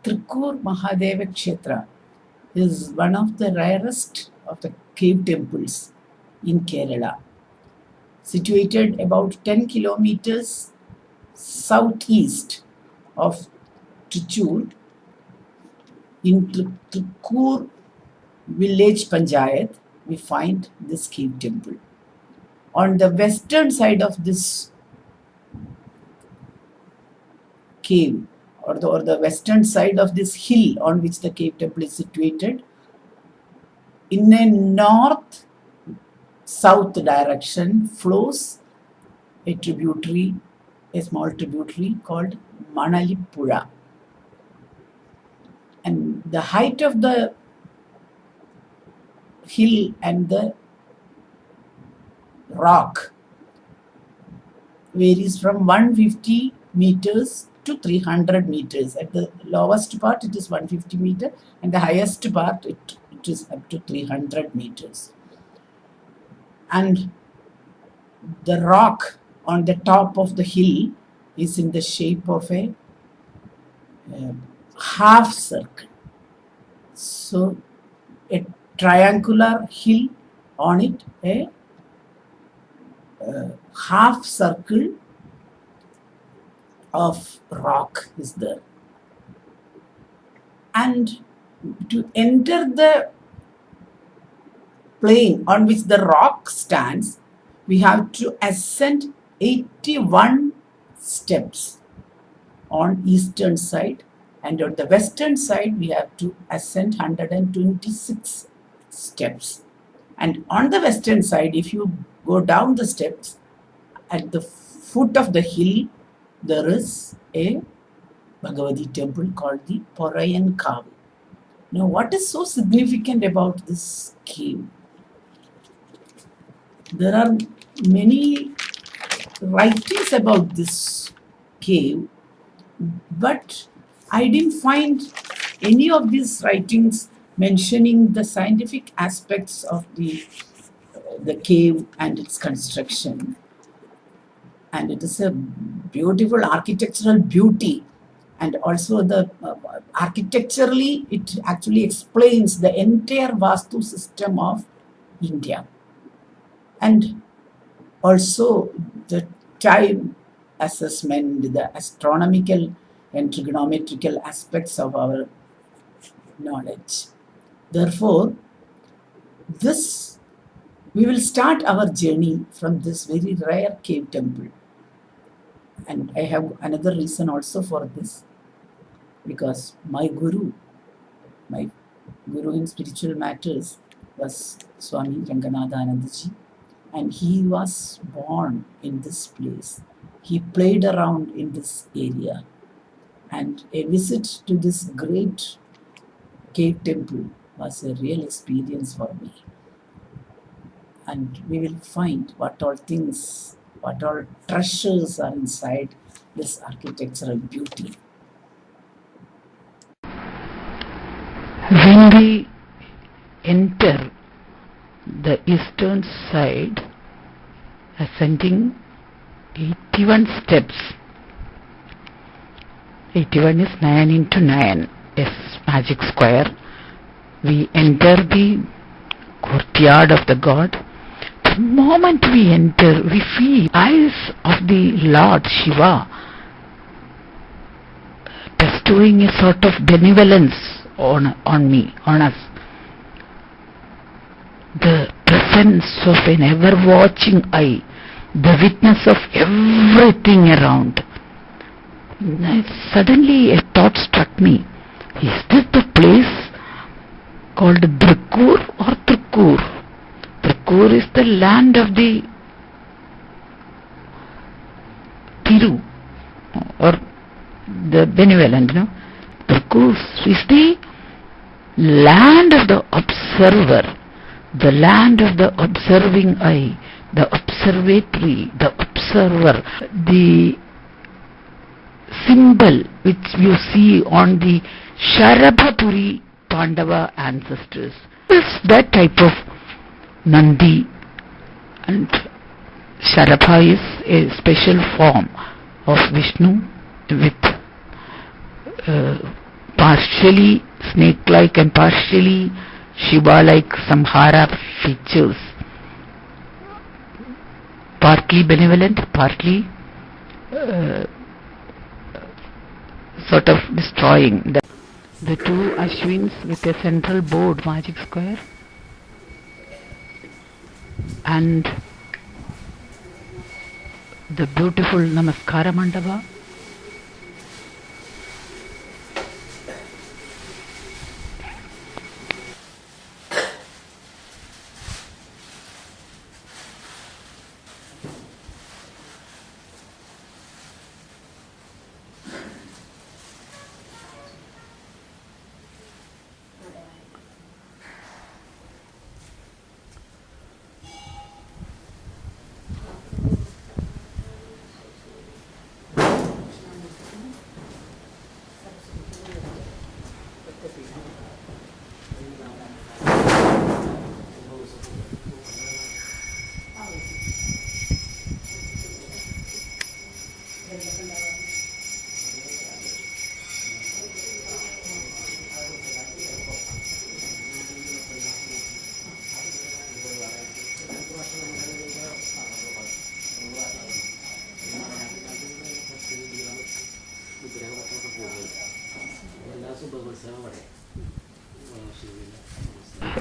Thrikkoor Mahadeva Kshetra is one of the rarest of the cave temples in Kerala, situated about 10 kilometers southeast of Thrissur in Thrikkur village Panchayat. We find this cave temple. On the western side of this cave, or the western side of this hill on which the cave temple is situated, in a north-south direction flows a small tributary called Manalipuzha. And the height of the hill and the rock varies from 150 meters to 300 meters. At the lowest part it is 150 meters and the highest part it is up to 300 meters. And the rock on the top of the hill is in the shape of a half circle. So a triangular hill, on it a half circle of rock is there. And to enter the plane on which the rock stands, we have to ascend 81 steps on eastern side, and on the western side we have to ascend 126 steps. And on the western side, if you go down the steps, at the foot of the hill there is a Bhagavati temple called the Porayan Kavu. Now, what is so significant about this cave? There are many writings about this cave, but I didn't find any of these writings mentioning the scientific aspects of the cave and its construction. And it is a beautiful architectural beauty, and also the architecturally it actually explains the entire Vastu system of India, and also the time assessment, the astronomical and trigonometrical aspects of our knowledge. Therefore, we will start our journey from this very rare cave temple. And I have another reason also for this, because my guru in spiritual matters was Swami Ranganathanandaji, and he was born in this place. He played around in this area, and a visit to this great cave temple was a real experience for me. And we will find what all treasures are inside this architectural beauty. When we enter the eastern side, ascending 81 steps, 81 is 9 into 9, yes, magic square. We enter the courtyard of the god. The moment we enter, we feel eyes of the Lord Shiva bestowing a sort of benevolence on us. The presence of an ever-watching eye, the witness of everything around. Suddenly a thought struck me. Is this the place called Thrikkur or Thrikkur? Thrikkur is the land of the Thiru, or the benevolent, Thrikkur is the land of the observer, the land of the observing eye, the observatory, the observer, the symbol which you see on the Sharabhapuri Pandava ancestors. It's that type of Nandi, and Sharabha is a special form of Vishnu with partially snake-like and partially Shiva-like Samhara features, partly benevolent, partly sort of destroying. The two Ashwins with a central board magic square, and the beautiful Namaskara Mandapa.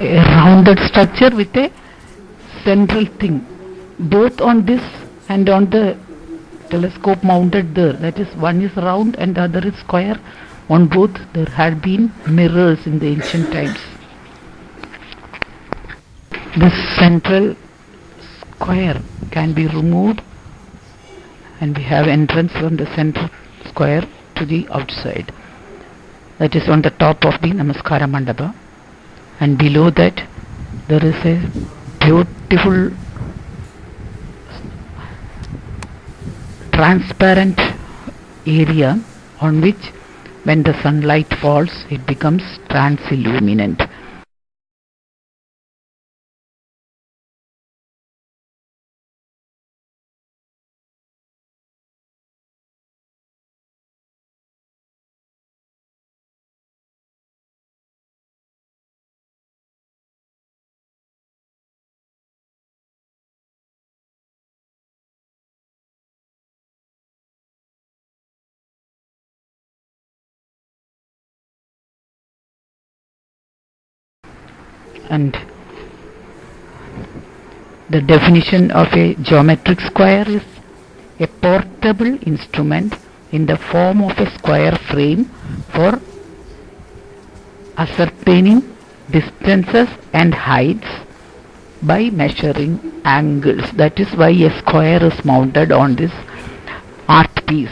A rounded structure with a central thing, both on this and on the telescope mounted there. That is, one is round and the other is square. On both there had been mirrors in the ancient times. This central square can be removed, and we have entrance from the central square to the outside. That is on the top of the Namaskara Mandapa, and below that there is a beautiful transparent area on which, when the sunlight falls, it becomes transilluminant. And the definition of a geometric square is a portable instrument in the form of a square frame for ascertaining distances and heights by measuring angles. That is why a square is mounted on this art piece.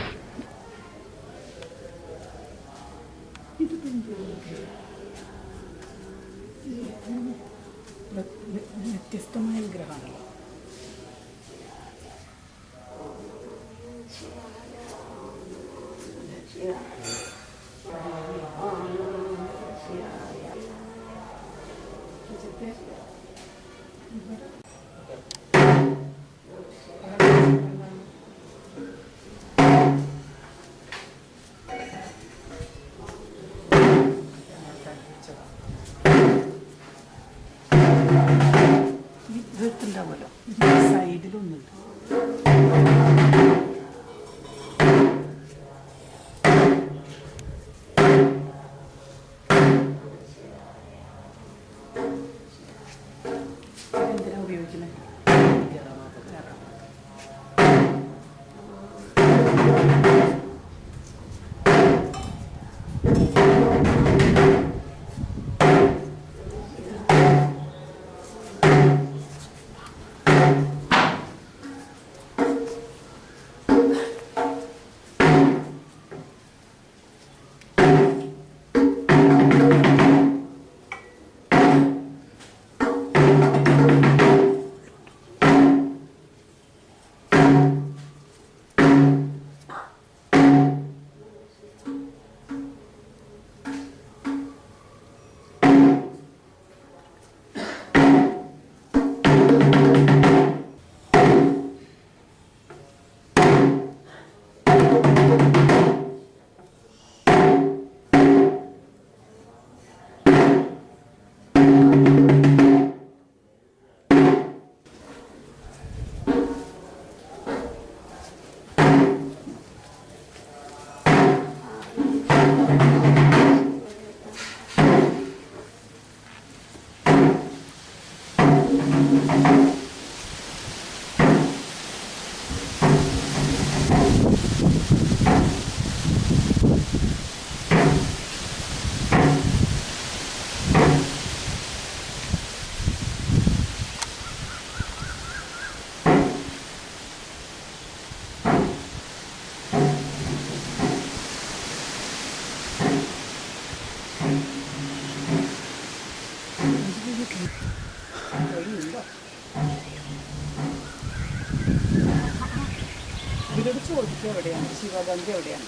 കണ്ടുപിടിച്ച് കൊടുക്കുക എവിടെയാണ് ശിവഗംഗ എവിടെയാണ്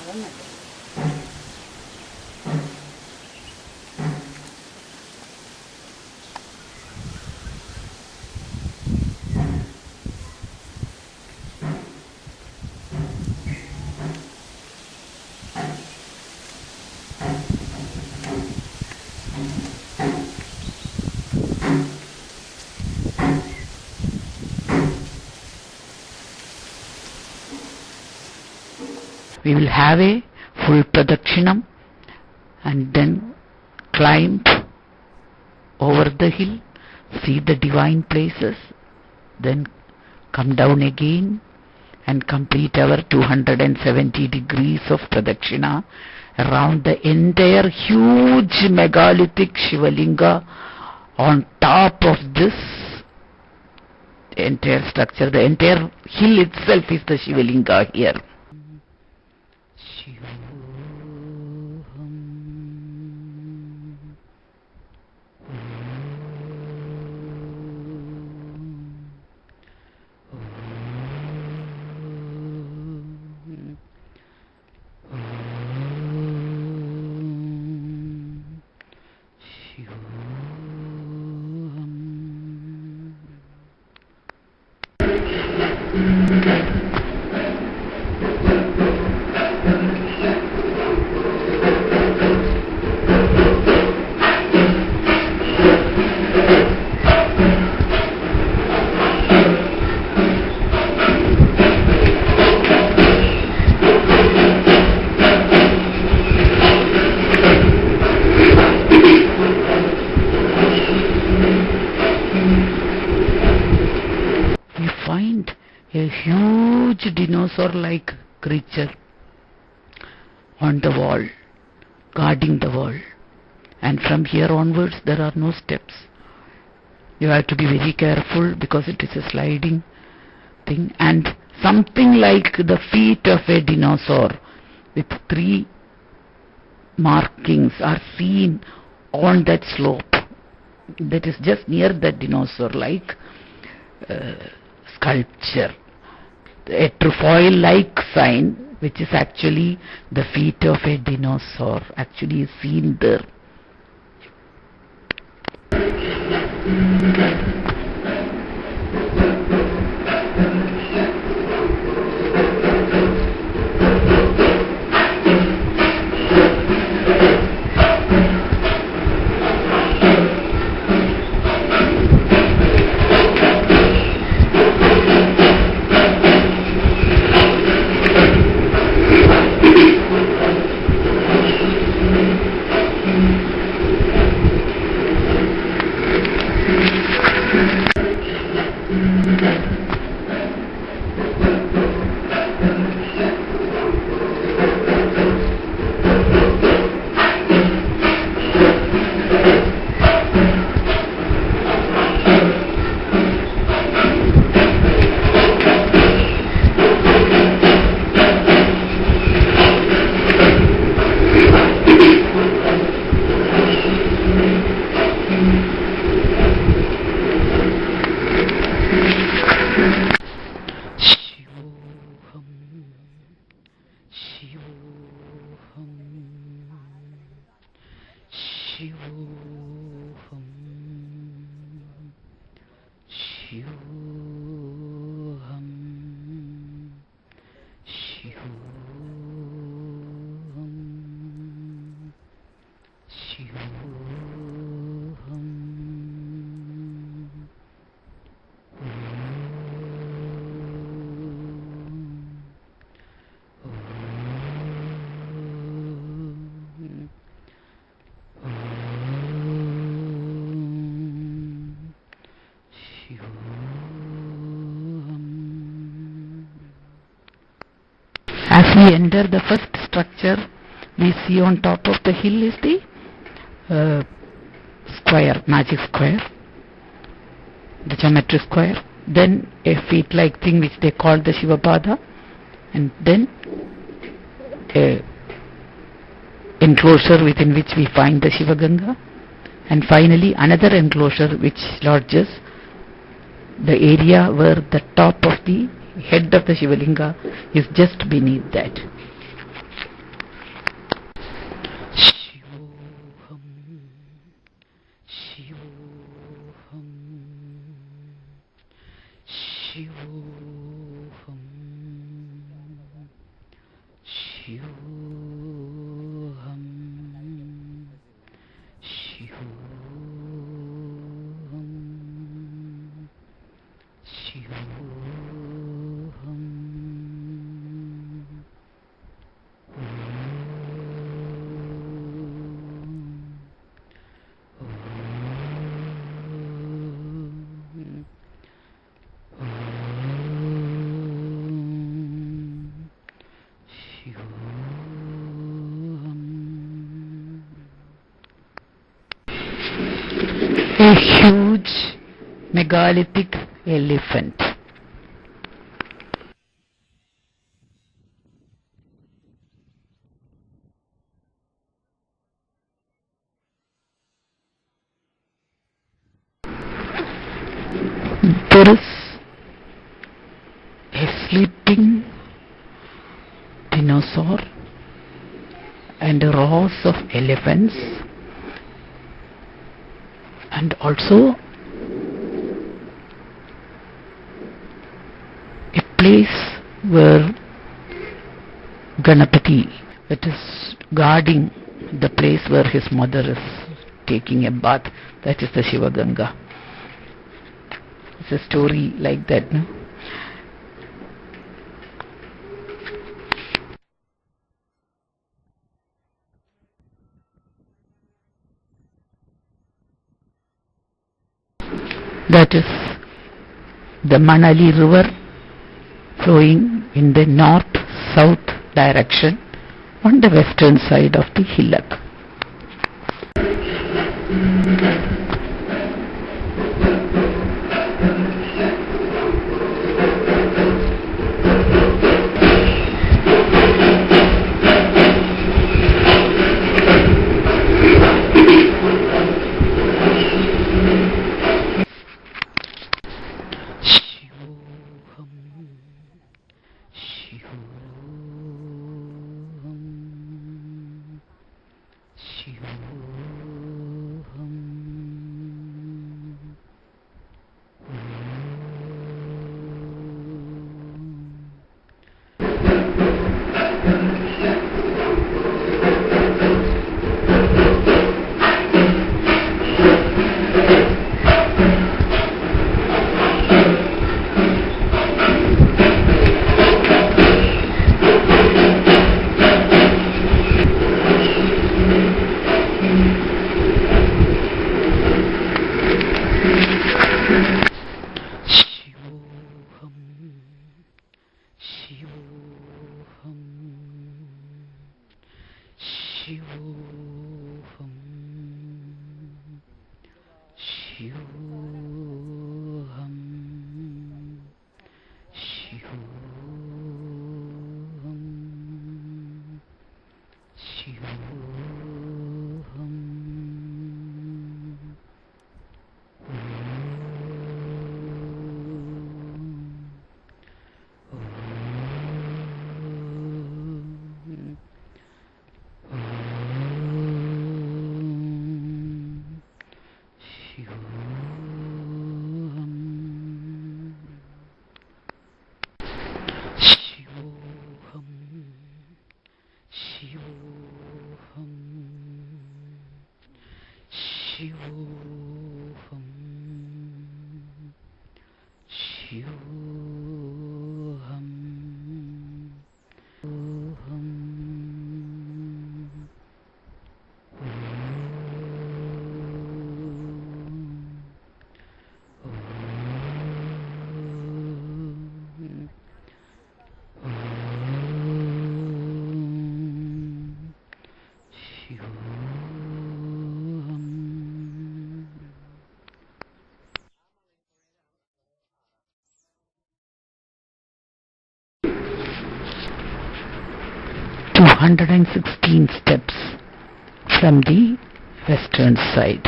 അതന്നെ. We will have a full pradakshinam and then climb over the hill, see the divine places, then come down again and complete our 270 degrees of pradakshina around the entire huge megalithic Shivalinga. On top of this entire structure, the entire hill itself is the Shivalinga here. Dinosaur-like creature on the wall, guarding the wall, and from here onwards there are no steps. You have to be very careful because it is a sliding thing, and something like the feet of a dinosaur with 3 markings are seen on that slope. That is just near that dinosaur-like sculpture. A trefoil-like sign, which is actually the feet of a dinosaur, actually is seen there. As we enter the first structure, we see on top of the hill is the square, magic square, the geometry square, then a feet-like thing which they call the Shivapada, and then a enclosure within which we find the Shivaganga, and finally another enclosure which lodges the area where the top of the head of the Shivalinga is just beneath that. A huge megalithic elephant. There is a sleeping dinosaur and rows of elephants, and also a place where Ganapati, that is guarding the place where his mother is taking a bath, that is the Sivaganga. It's a story like that, no? That is the Manali river flowing in the north-south direction on the western side of the hillock. (216 steps from the western side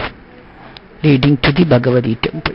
leading to the Bhagavati temple.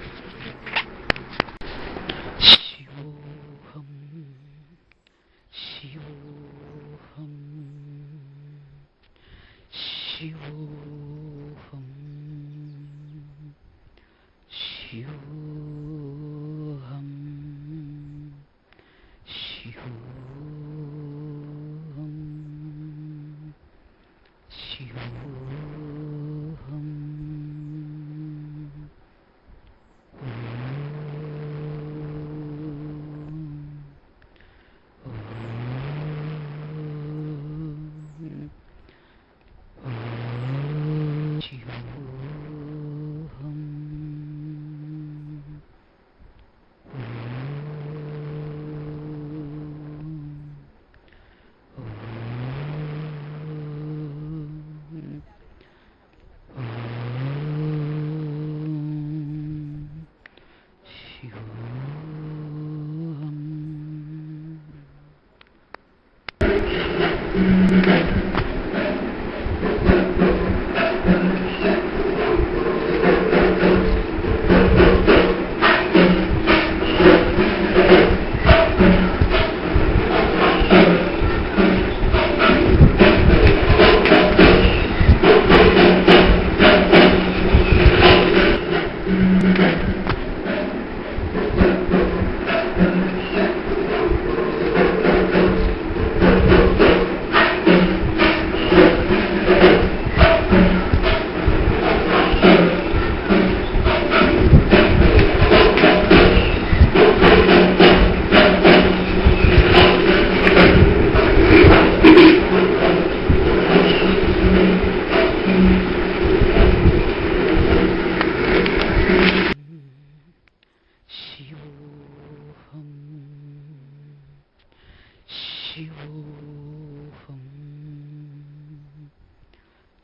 Shivoham,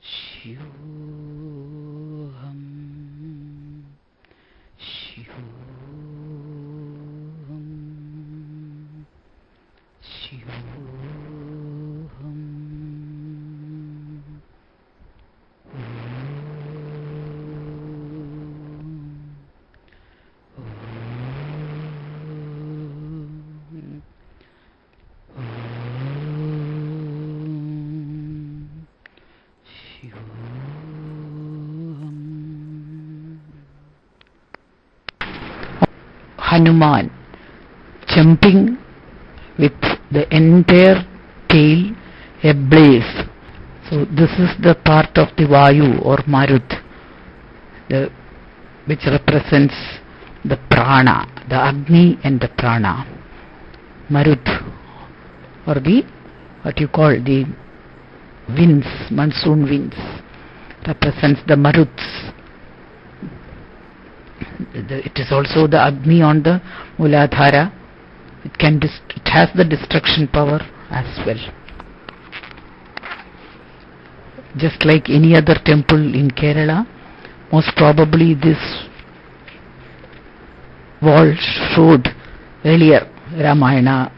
Shivoham, Shivoham, Shivoham, Hanuman jumping with the entire tail ablaze. So this is the part of the Vayu or Marut, which represents the prana, the Agni and the prana. Marut, or the what you call the winds, monsoon winds, represents the Maruts. It is also the Agni on the Muladhara. It has the destruction power as well. Just like any other temple in Kerala, most probably this wall showed earlier Ramayana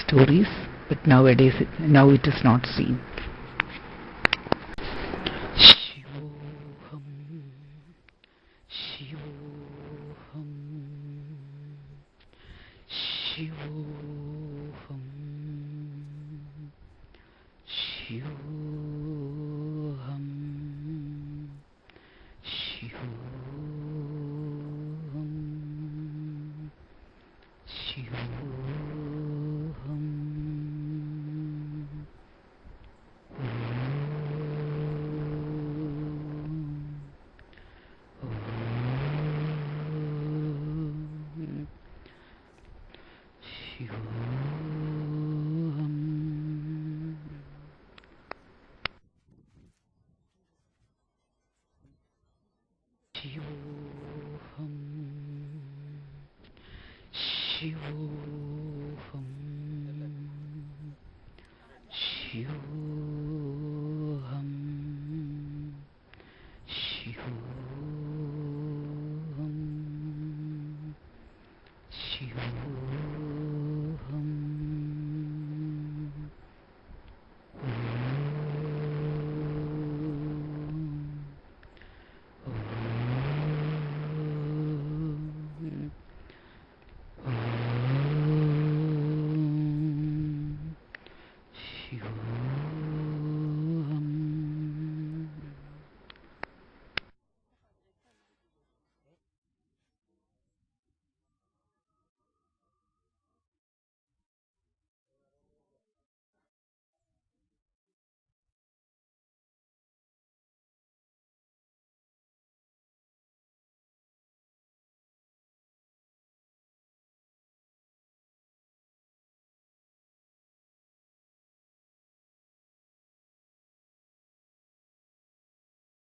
stories, but now it is not seen. Shivoham.